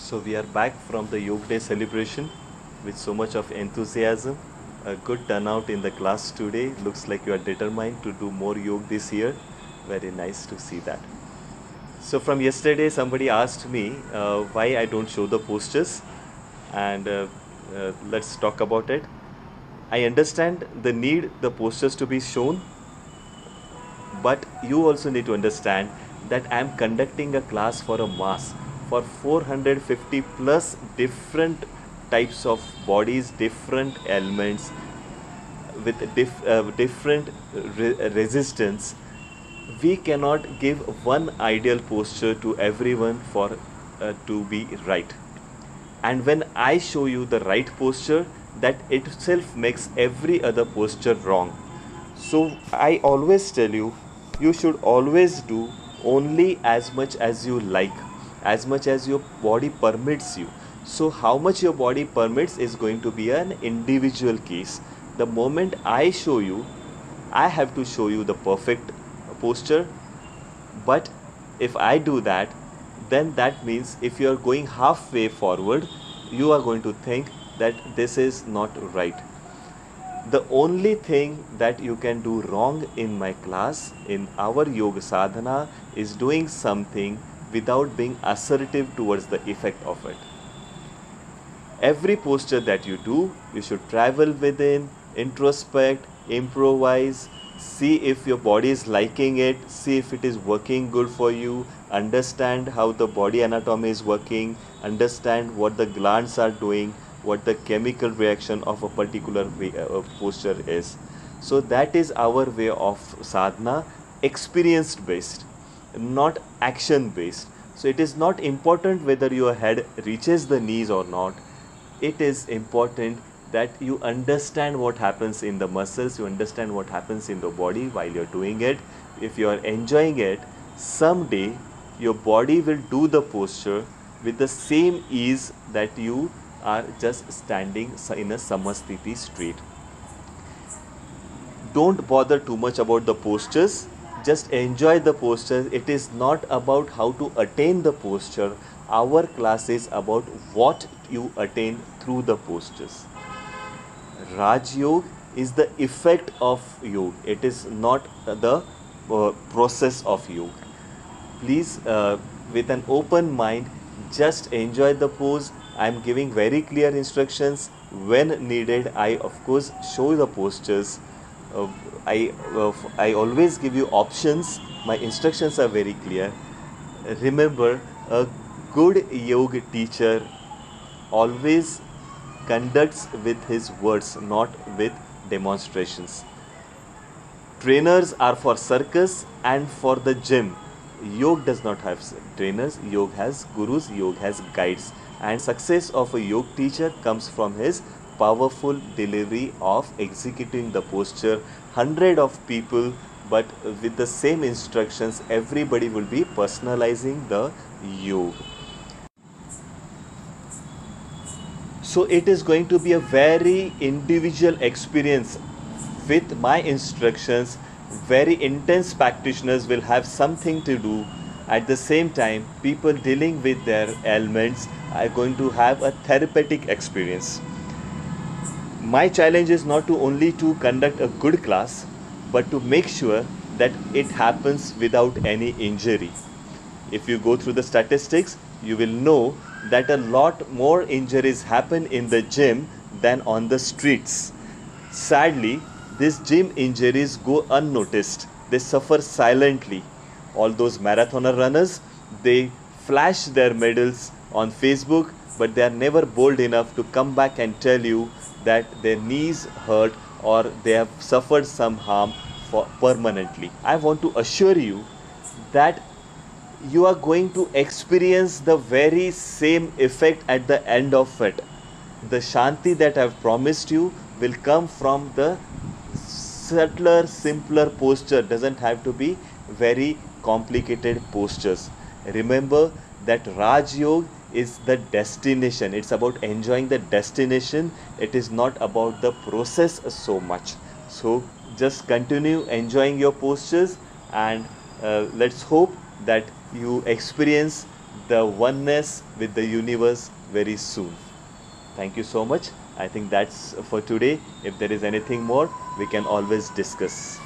So we are back from the Yoga Day celebration with so much of enthusiasm. A good turnout in the class today. Looks like you are determined to do more yoga this year. Very nice to see that. So from yesterday, somebody asked me why I don't show the posters, and let's talk about it. I understand the need the posters to be shown, but you also need to understand that I am conducting a class for a mass for 450 plus different types of bodies, different elements with different resistance. We cannot give one ideal posture to everyone for to be right. And when I show you the right posture, that itself makes every other posture wrong. So I always tell you, you should always do only as much as you like, as much as your body permits you. So how much your body permits is going to be an individual case. The moment I show you, I have to show you the perfect posture. But if I do that, then that means if you are going halfway forward, you are going to think that this is not right. The only thing that you can do wrong in my class, in our yoga sadhana, is doing something without being assertive towards the effect of it. Every posture that you do, you should travel within, introspect, improvise, see if your body is liking it, see if it is working good for you, understand how the body anatomy is working, understand what the glands are doing, what the chemical reaction of a particular posture is. So that is our way of sadhana, experienced based, not action based. So it is not important whether your head reaches the knees or not. It is important that you understand what happens in the muscles, you understand what happens in the body while you're doing it. If you are enjoying it, someday your body will do the posture with the same ease that you are just standing in a samasthiti straight. Don't bother too much about the postures, just enjoy the postures. It is not about how to attain the posture. Our class is about what you attain through the postures. Raj Yoga is the effect of yoga. It is not the process of yoga. Please, with an open mind, just enjoy the pose. I am giving very clear instructions. When needed, I of course show the postures. I always give you options. My instructions are very clear. Remember, a good yoga teacher always conducts with his words, not with demonstrations. Trainers are for circus and for the gym. Yoga does not have trainers, yoga has gurus, yoga has guides. And success of a yoga teacher comes from his powerful delivery of executing the posture. Hundred of people, but with the same instructions, everybody will be personalizing the yoga. So it is going to be a very individual experience with my instructions. Very intense practitioners will have something to do. At the same time, people dealing with their ailments are going to have a therapeutic experience. My challenge is not to only to conduct a good class, but to make sure that it happens without any injury. If you go through the statistics, you will know that a lot more injuries happen in the gym than on the streets. Sadly, these gym injuries go unnoticed. They suffer silently. All those marathoner runners, they flash their medals on Facebook, but they are never bold enough to come back and tell you that their knees hurt or they have suffered some harm permanently. I want to assure you that you are going to experience the very same effect at the end of it. The Shanti that I have promised you will come from the subtler, simpler posture. Doesn't have to be very complicated postures. Remember that Raj Yoga is the destination. It's about enjoying the destination. It is not about the process so much. So just continue enjoying your postures, and let's hope that you experience the oneness with the universe very soon. Thank you so much. I think that's for today. If there is anything more, we can always discuss.